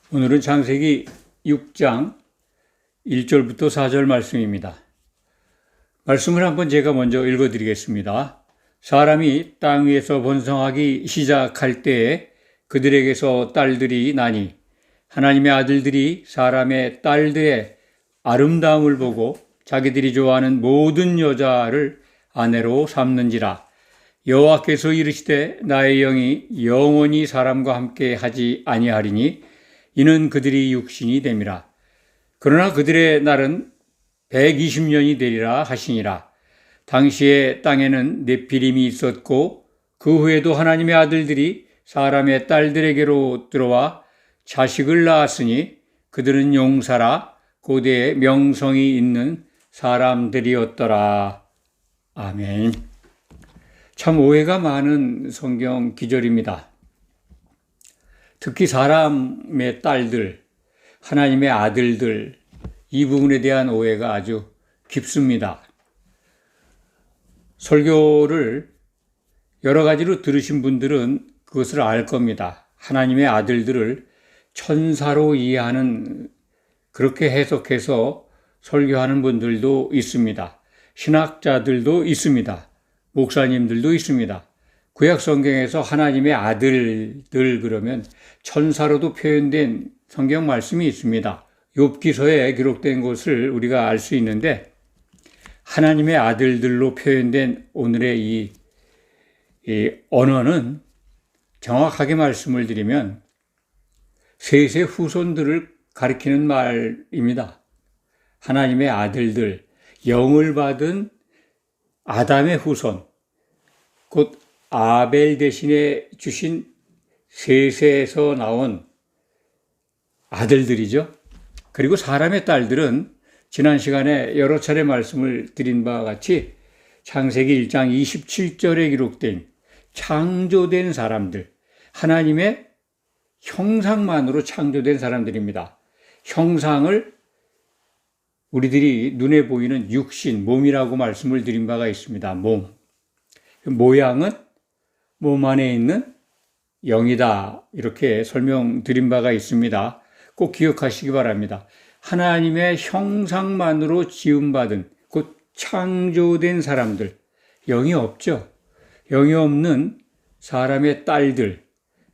오늘은 창세기 6장 1절부터 4절 말씀입니다. 말씀을 한번 제가 먼저 읽어드리겠습니다. 사람이 땅 위에서 번성하기 시작할 때에 그들에게서 딸들이 나니 하나님의 아들들이 사람의 딸들의 아름다움을 보고 자기들이 좋아하는 모든 여자를 아내로 삼는지라. 여호와께서 이르시되 나의 영이 영원히 사람과 함께 하지 아니하리니 이는 그들이 육신이 됨이라. 그러나 그들의 날은 120년이 되리라 하시니라. 당시에 땅에는 네피림이 있었고 그 후에도 하나님의 아들들이 사람의 딸들에게로 들어와 자식을 낳았으니 그들은 용사라 고대의 명성이 있는 사람들이었더라. 아멘. 참 오해가 많은 성경 기절입니다. 특히 사람의 딸들, 하나님의 아들들, 이 부분에 대한 오해가 아주 깊습니다. 설교를 여러 가지로 들으신 분들은 그것을 알 겁니다. 하나님의 아들들을 천사로 이해하는, 그렇게 해석해서 설교하는 분들도 있습니다. 신학자들도 있습니다. 목사님들도 있습니다. 구약 성경에서 하나님의 아들들 그러면 천사로도 표현된 성경 말씀이 있습니다. 욥기서에 기록된 것을 우리가 알 수 있는데 하나님의 아들들로 표현된 오늘의 이 언어는 정확하게 말씀을 드리면 셋의 후손들을 가리키는 말입니다. 하나님의 아들들, 영을 받은 아담의 후손, 곧 아벨 대신에 주신 셋에서 나온 아들들이죠. 그리고 사람의 딸들은 지난 시간에 여러 차례 말씀을 드린 바와 같이 창세기 1장 27절에 기록된 창조된 사람들, 하나님의 형상만으로 창조된 사람들입니다. 형상을 우리들이 눈에 보이는 육신, 몸이라고 말씀을 드린 바가 있습니다. 몸. 모양은 몸 안에 있는 영이다. 이렇게 설명드린 바가 있습니다. 꼭 기억하시기 바랍니다. 하나님의 형상만으로 지음받은, 곧 창조된 사람들, 영이 없죠. 영이 없는 사람의 딸들,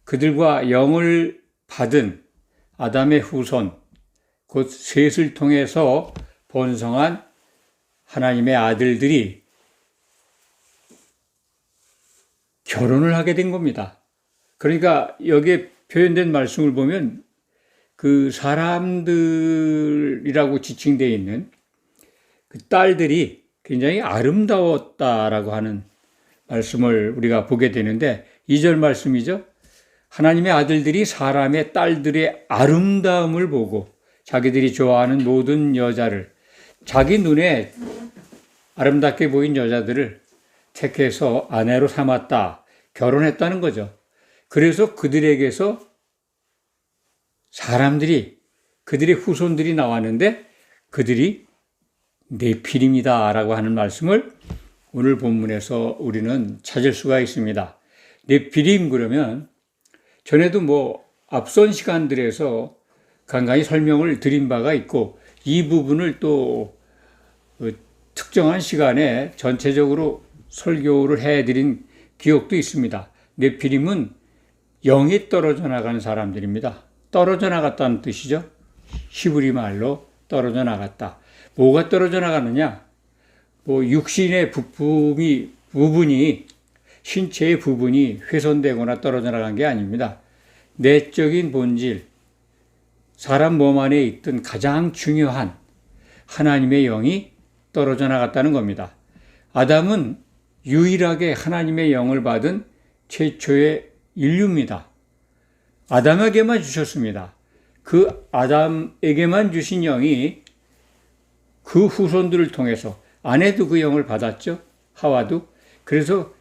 그들과 영을 받은 아담의 후손, 곧 셋을 통해서 번성한 하나님의 아들들이 결혼을 하게 된 겁니다. 그러니까 여기에 표현된 말씀을 보면 그 사람들이라고 지칭되어 있는 그 딸들이 굉장히 아름다웠다라고 하는 말씀을 우리가 보게 되는데 2절 말씀이죠. 하나님의 아들들이 사람의 딸들의 아름다움을 보고 자기들이 좋아하는 모든 여자를, 자기 눈에 아름답게 보인 여자들을 택해서 아내로 삼았다. 결혼했다는 거죠. 그래서 그들에게서 사람들이, 그들의 후손들이 나왔는데 그들이 네피림이다라고 하는 말씀을 오늘 본문에서 우리는 찾을 수가 있습니다. 네피림 그러면 전에도 앞선 시간들에서 간간히 설명을 드린 바가 있고 이 부분을 또 특정한 시간에 전체적으로 설교를 해드린 기억도 있습니다. 네피림은 영이 떨어져 나간 사람들입니다. 떨어져 나갔다는 뜻이죠. 히브리 말로 떨어져 나갔다. 뭐가 떨어져 나가느냐? 육신의 부분이, 신체의 부분이 훼손되거나 떨어져 나간 게 아닙니다. 내적인 본질, 사람 몸 안에 있던 가장 중요한 하나님의 영이 떨어져 나갔다는 겁니다. 아담은 유일하게 하나님의 영을 받은 최초의 인류입니다. 아담에게만 주셨습니다. 그 아담에게만 주신 영이 그 후손들을 통해서, 아내도 그 영을 받았죠. 하와도. 그래서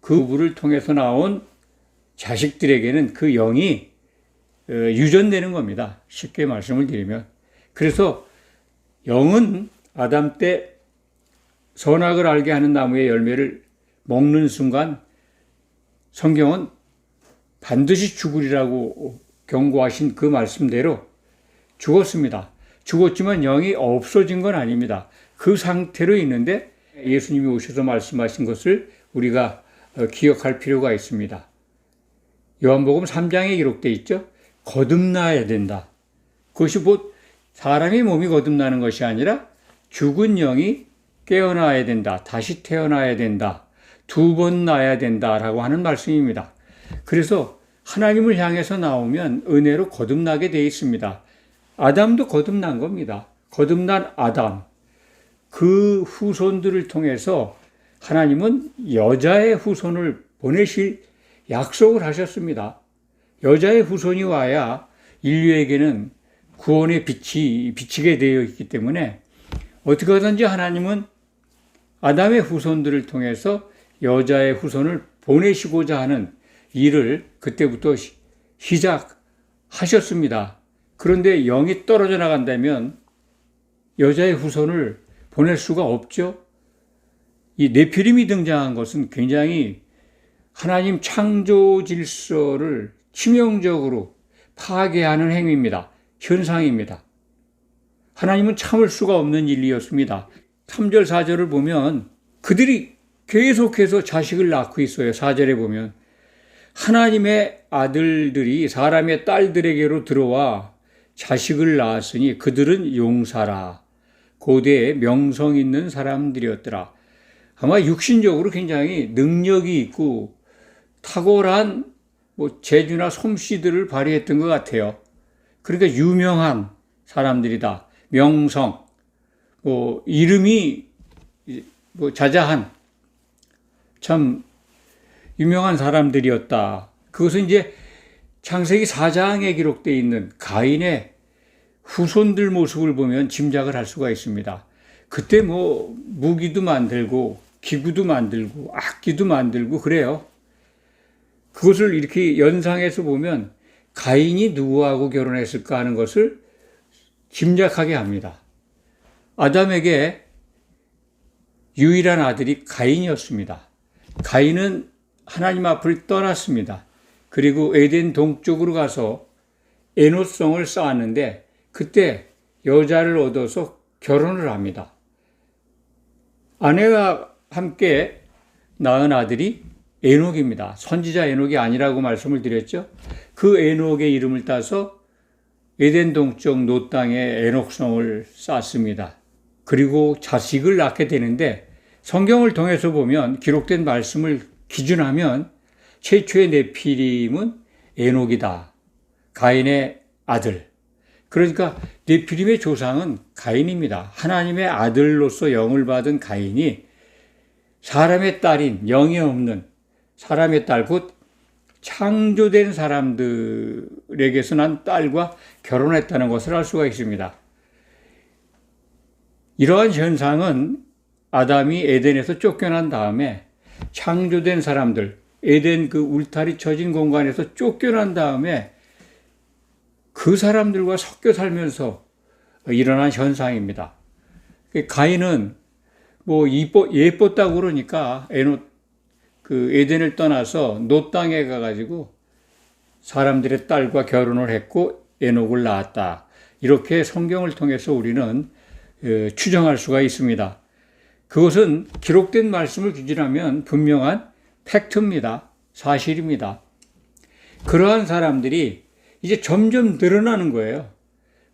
그 부부를 통해서 나온 자식들에게는 그 영이 유전되는 겁니다. 쉽게 말씀을 드리면. 그래서 영은 아담 때 선악을 알게 하는 나무의 열매를 먹는 순간 성경은 반드시 죽으리라고 경고하신 그 말씀대로 죽었습니다. 죽었지만 영이 없어진 건 아닙니다. 그 상태로 있는데 예수님이 오셔서 말씀하신 것을 우리가 기억할 필요가 있습니다. 요한복음 3장에 기록되어 있죠. 거듭나야 된다. 그것이 곧 사람의 몸이 거듭나는 것이 아니라 죽은 영이 깨어나야 된다. 다시 태어나야 된다. 2번 나야 된다라고 하는 말씀입니다. 그래서 하나님을 향해서 나오면 은혜로 거듭나게 되어 있습니다. 아담도 거듭난 겁니다. 거듭난 아담. 그 후손들을 통해서 하나님은 여자의 후손을 보내실 약속을 하셨습니다. 여자의 후손이 와야 인류에게는 구원의 빛이 비치게 되어 있기 때문에 어떻게 하든지 하나님은 아담의 후손들을 통해서 여자의 후손을 보내시고자 하는 일을 그때부터 시작하셨습니다. 그런데 영이 떨어져 나간다면 여자의 후손을 보낼 수가 없죠. 이 네피림이 등장한 것은 굉장히 하나님 창조 질서를 치명적으로 파괴하는 행위입니다. 현상입니다. 하나님은 참을 수가 없는 일이었습니다. 3절, 4절을 보면 그들이 계속해서 자식을 낳고 있어요. 4절에 보면 하나님의 아들들이 사람의 딸들에게로 들어와 자식을 낳았으니 그들은 용사라. 고대에 명성 있는 사람들이었더라. 아마 육신적으로 굉장히 능력이 있고 탁월한 재주나 솜씨들을 발휘했던 것 같아요. 그러니까 유명한 사람들이다. 명성, 이름이 자자한 참 유명한 사람들이었다. 그것은 이제 창세기 4장에 기록되어 있는 가인의 후손들 모습을 보면 짐작을 할 수가 있습니다. 그때 무기도 만들고 기구도 만들고 악기도 만들고 그래요. 그것을 이렇게 연상해서 보면 가인이 누구하고 결혼했을까 하는 것을 짐작하게 합니다. 아담에게 유일한 아들이 가인이었습니다. 가인은 하나님 앞을 떠났습니다. 그리고 에덴 동쪽으로 가서 에노성을 쌓았는데 그때 여자를 얻어서 결혼을 합니다. 아내와 함께 낳은 아들이 에녹입니다. 선지자 에녹이 아니라고 말씀을 드렸죠. 그 에녹의 이름을 따서 에덴 동쪽 노 땅에 에녹성을 쌓습니다. 그리고 자식을 낳게 되는데 성경을 통해서 보면 기록된 말씀을 기준하면 최초의 네피림은 에녹이다. 가인의 아들. 그러니까 네피림의 조상은 가인입니다. 하나님의 아들로서 영을 받은 가인이 사람의 딸인 영이 없는 사람의 딸, 곧 창조된 사람들에게서 난 딸과 결혼했다는 것을 알 수가 있습니다. 이러한 현상은 아담이 에덴에서 쫓겨난 다음에 창조된 사람들, 에덴 그 울타리 쳐진 공간에서 쫓겨난 다음에 그 사람들과 섞여 살면서 일어난 현상입니다. 가인은 예뻤다고 그러니까 에덴을 떠나서 노 땅에 가가지고 사람들의 딸과 결혼을 했고 에녹을 낳았다. 이렇게 성경을 통해서 우리는 추정할 수가 있습니다. 그것은 기록된 말씀을 기준하면 분명한 팩트입니다. 사실입니다. 그러한 사람들이 이제 점점 늘어나는 거예요.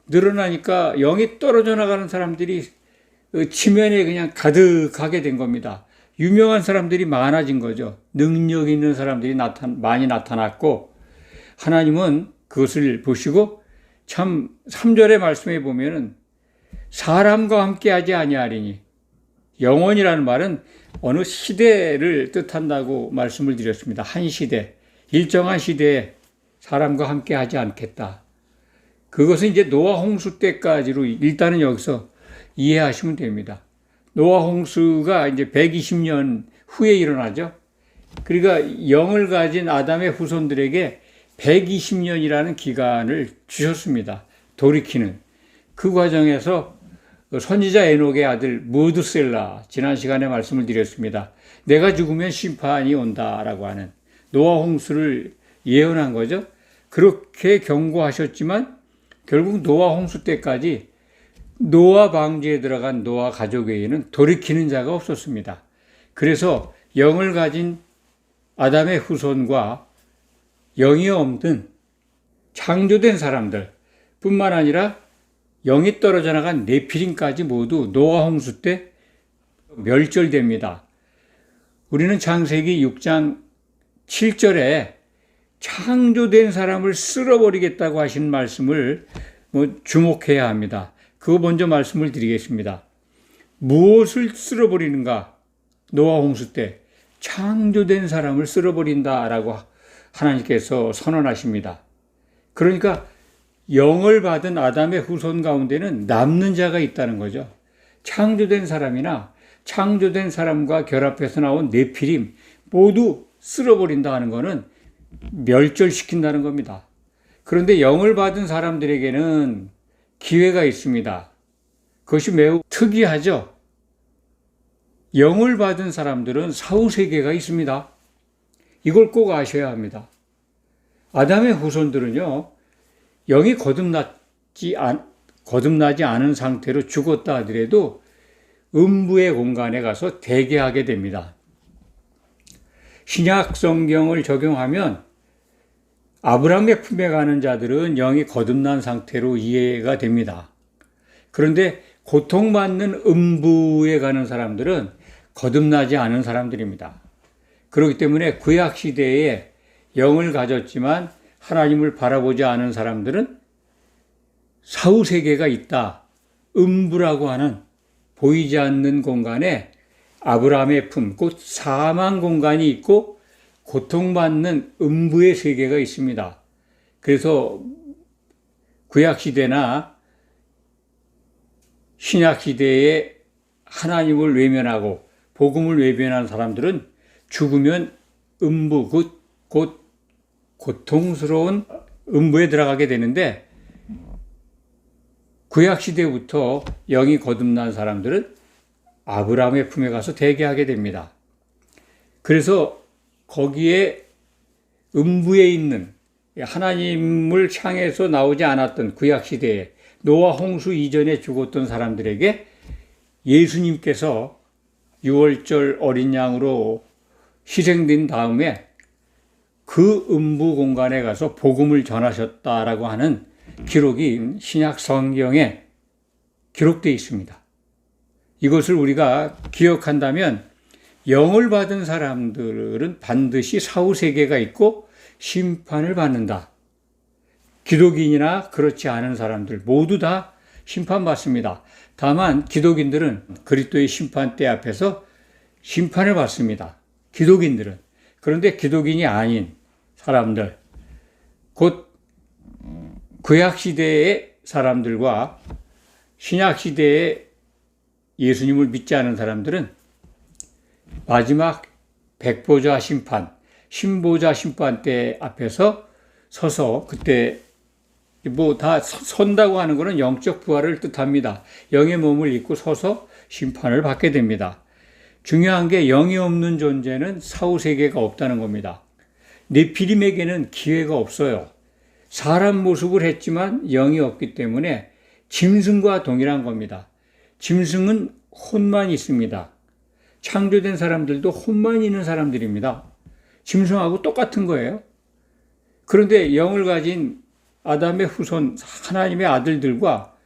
늘어나니까 영이 떨어져 나가는 사람들이 지면에 그냥 가득하게 된 겁니다. 유명한 사람들이 많아진 거죠. 능력 있는 사람들이 많이 나타났고 하나님은 그것을 보시고 참 3절의 말씀에 보면은 사람과 함께하지 아니하리니, 영원이라는 말은 어느 시대를 뜻한다고 말씀을 드렸습니다. 한 시대, 일정한 시대에 사람과 함께하지 않겠다. 그것은 이제 노아 홍수 때까지로 일단은 여기서 이해하시면 됩니다. 노아 홍수가 이제 120년 후에 일어나죠. 그러니까 영을 가진 아담의 후손들에게 120년이라는 기간을 주셨습니다. 돌이키는. 그 과정에서 선지자 에녹의 아들 무드셀라, 지난 시간에 말씀을 드렸습니다. 내가 죽으면 심판이 온다라고 하는 노아 홍수를 예언한 거죠. 그렇게 경고하셨지만 결국 노아 홍수 때까지 노아 방주에 들어간 노아 가족 외에는 돌이키는 자가 없었습니다. 그래서 영을 가진 아담의 후손과 영이 없는 창조된 사람들 뿐만 아니라 영이 떨어져 나간 네피림까지 모두 노아 홍수 때 멸절됩니다. 우리는 창세기 6장 7절에 창조된 사람을 쓸어버리겠다고 하신 말씀을 주목해야 합니다. 그거 먼저 말씀을 드리겠습니다. 무엇을 쓸어버리는가? 노아 홍수 때 창조된 사람을 쓸어버린다라고 하나님께서 선언하십니다. 그러니까 영을 받은 아담의 후손 가운데는 남는 자가 있다는 거죠. 창조된 사람이나 창조된 사람과 결합해서 나온 네피림 모두 쓸어버린다 하는 것은 멸절시킨다는 겁니다. 그런데 영을 받은 사람들에게는 기회가 있습니다. 그것이 매우 특이하죠. 영을 받은 사람들은 사후세계가 있습니다. 이걸 꼭 아셔야 합니다. 아담의 후손들은요, 영이 거듭나지 않은 상태로 죽었다 하더라도 음부의 공간에 가서 대기하게 됩니다. 신약 성경을 적용하면 아브라함의 품에 가는 자들은 영이 거듭난 상태로 이해가 됩니다. 그런데 고통받는 음부에 가는 사람들은 거듭나지 않은 사람들입니다. 그렇기 때문에 구약시대에 영을 가졌지만 하나님을 바라보지 않은 사람들은 사후세계가 있다. 음부라고 하는 보이지 않는 공간에 아브라함의 품, 곧 사망 공간이 있고 고통받는 음부의 세계가 있습니다. 그래서 구약시대나 신약시대에 하나님을 외면하고 복음을 외면한 사람들은 죽으면 음부, 곧 고통스러운 음부에 들어가게 되는데 구약시대부터 영이 거듭난 사람들은 아브라함의 품에 가서 대기하게 됩니다. 그래서 거기에 음부에 있는 하나님을 향해서 나오지 않았던 구약시대에 노아 홍수 이전에 죽었던 사람들에게 예수님께서 6월절 어린 양으로 희생된 다음에 그 음부 공간에 가서 복음을 전하셨다라고 하는 기록이 신약 성경에 기록되어 있습니다. 이것을 우리가 기억한다면 영을 받은 사람들은 반드시 사후세계가 있고 심판을 받는다. 기독인이나 그렇지 않은 사람들 모두 다 심판받습니다. 다만 기독인들은 그리스도의 심판대 앞에서 심판을 받습니다. 기독인들은. 그런데 기독인이 아닌 사람들, 곧 구약시대의 사람들과 신약시대의 예수님을 믿지 않은 사람들은 마지막 백보자 심판, 신보자 심판대 앞에서 서서 그때 다 선다고 하는 것은 영적 부활을 뜻합니다. 영의 몸을 입고 서서 심판을 받게 됩니다. 중요한 게 영이 없는 존재는 사후세계가 없다는 겁니다. 네피림에게는 기회가 없어요. 사람 모습을 했지만 영이 없기 때문에 짐승과 동일한 겁니다. 짐승은 혼만 있습니다. 창조된 사람들도 혼만 있는 사람들입니다. 짐승하고 똑같은 거예요. 그런데 영을 가진 아담의 후손 하나님의 아들들과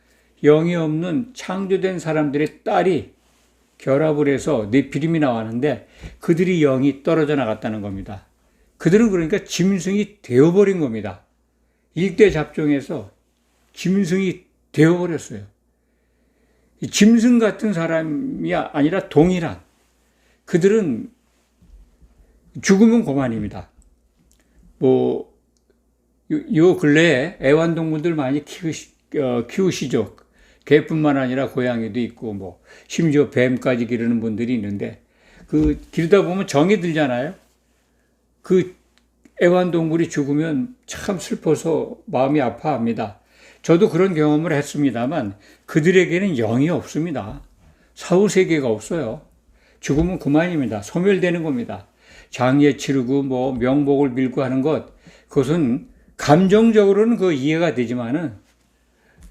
영이 없는 창조된 사람들의 딸이 결합을 해서 네피림이 나왔는데 그들이 영이 떨어져 나갔다는 겁니다. 그들은 그러니까 짐승이 되어버린 겁니다. 일대 잡종에서 짐승이 되어버렸어요. 짐승 같은 사람이 아니라 동일한, 그들은 죽으면 고만입니다. 요 근래에 애완동물들 많이 키우시죠. 개뿐만 아니라 고양이도 있고, 심지어 뱀까지 기르는 분들이 있는데, 기르다 보면 정이 들잖아요. 그 애완동물이 죽으면 참 슬퍼서 마음이 아파합니다. 저도 그런 경험을 했습니다만, 그들에게는 영이 없습니다. 사후세계가 없어요. 죽으면 그만입니다. 소멸되는 겁니다. 장례 치르고 명복을 빌고 하는 것, 그것은 감정적으로는 그 이해가 되지만은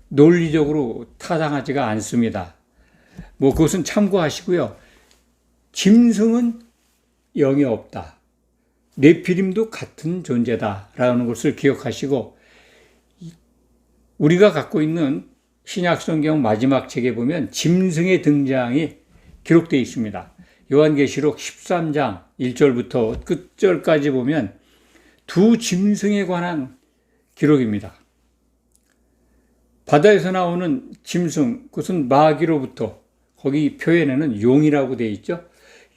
논리적으로 타당하지가 않습니다. 뭐 그것은 참고하시고요. 짐승은 영이 없다. 네피림도 같은 존재다라는 것을 기억하시고, 우리가 갖고 있는 신약성경 마지막 책에 보면 짐승의 등장이 기록되어 있습니다. 요한계시록 13장 1절부터 끝절까지 보면 두 짐승에 관한 기록입니다. 바다에서 나오는 짐승, 그것은 마귀로부터, 거기 표현에는 용이라고 되어 있죠.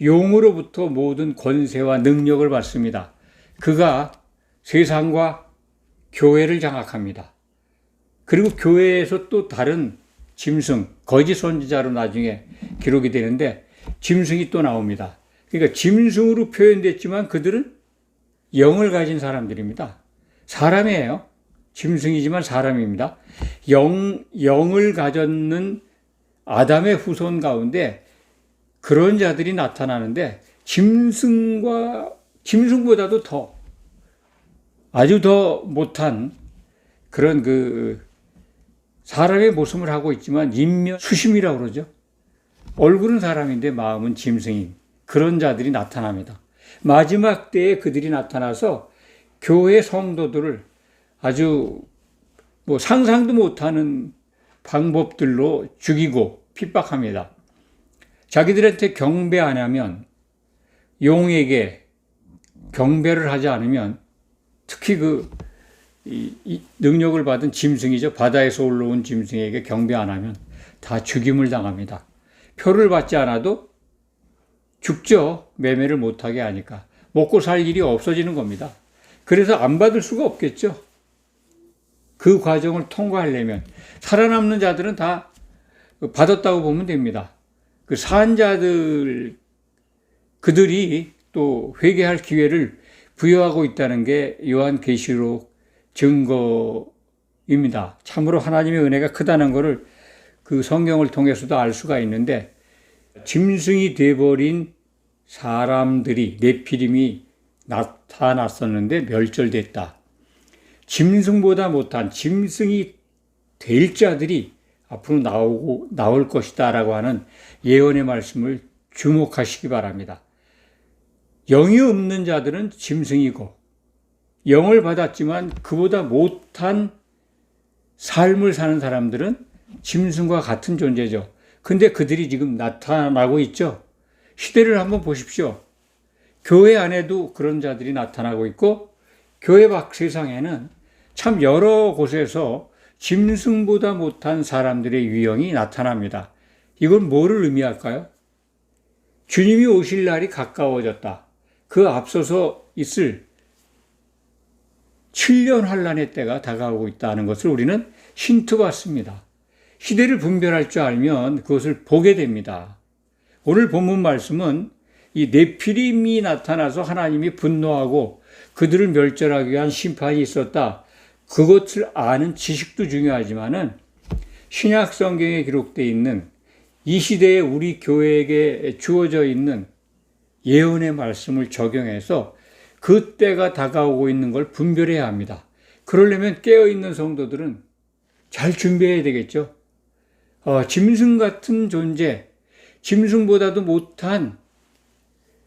용으로부터 모든 권세와 능력을 받습니다. 그가 세상과 교회를 장악합니다. 그리고 교회에서 또 다른 짐승, 거짓 선지자로 나중에 기록이 되는데 짐승이 또 나옵니다. 그러니까 짐승으로 표현됐지만 그들은 영을 가진 사람들입니다. 사람이에요. 짐승이지만 사람입니다. 영을 가졌는 아담의 후손 가운데 그런 자들이 나타나는데 짐승보다도 아주 더 못한 그런 사람의 모습을 하고 있지만 인면 수심이라고 그러죠. 얼굴은 사람인데 마음은 짐승인 그런 자들이 나타납니다. 마지막 때에 그들이 나타나서 교회 성도들을 아주 상상도 못하는 방법들로 죽이고 핍박합니다. 자기들한테 경배 안 하면, 용에게 경배를 하지 않으면, 특히 이 능력을 받은 짐승이죠. 바다에서 올라온 짐승에게 경배 안 하면 다 죽임을 당합니다. 표를 받지 않아도 죽죠. 매매를 못하게 하니까. 먹고 살 일이 없어지는 겁니다. 그래서 안 받을 수가 없겠죠. 그 과정을 통과하려면 살아남는 자들은 다 받았다고 보면 됩니다. 그 산자들, 그들이 또 회개할 기회를 부여하고 있다는 게 요한계시록 증거입니다. 참으로 하나님의 은혜가 크다는 것을 그 성경을 통해서도 알 수가 있는데, 짐승이 돼버린 사람들이, 네피림이 나타났었는데 멸절됐다. 짐승보다 못한 짐승이 될 자들이 앞으로 나올 것이다 라고 하는 예언의 말씀을 주목하시기 바랍니다. 영이 없는 자들은 짐승이고, 영을 받았지만 그보다 못한 삶을 사는 사람들은 짐승과 같은 존재죠. 근데 그들이 지금 나타나고 있죠. 시대를 한번 보십시오. 교회 안에도 그런 자들이 나타나고 있고, 교회 밖 세상에는 참 여러 곳에서 짐승보다 못한 사람들의 유형이 나타납니다. 이건 뭐를 의미할까요? 주님이 오실 날이 가까워졌다. 그 앞서서 있을 7년 환란의 때가 다가오고 있다는 것을 우리는 힌트받습니다. 시대를 분별할 줄 알면 그것을 보게 됩니다. 오늘 본문 말씀은 이 네피림이 나타나서 하나님이 분노하고 그들을 멸절하기 위한 심판이 있었다. 그것을 아는 지식도 중요하지만은 신약 성경에 기록되어 있는 이 시대에 우리 교회에게 주어져 있는 예언의 말씀을 적용해서 그 때가 다가오고 있는 걸 분별해야 합니다. 그러려면 깨어있는 성도들은 잘 준비해야 되겠죠. 짐승 같은 존재, 짐승보다도 못한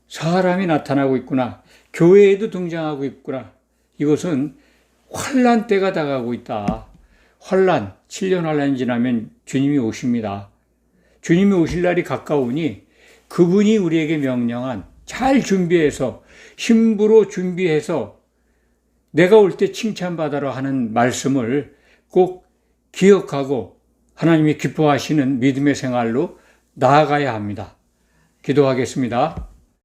사람이 나타나고 있구나. 교회에도 등장하고 있구나. 이것은 환란 때가 다가오고 있다. 환란, 7년 환란이 지나면 주님이 오십니다. 주님이 오실 날이 가까우니 그분이 우리에게 명령한 잘 준비해서, 힘부로 준비해서 내가 올 때 칭찬받아라 하는 말씀을 꼭 기억하고 하나님이 기뻐하시는 믿음의 생활로 나아가야 합니다. 기도하겠습니다.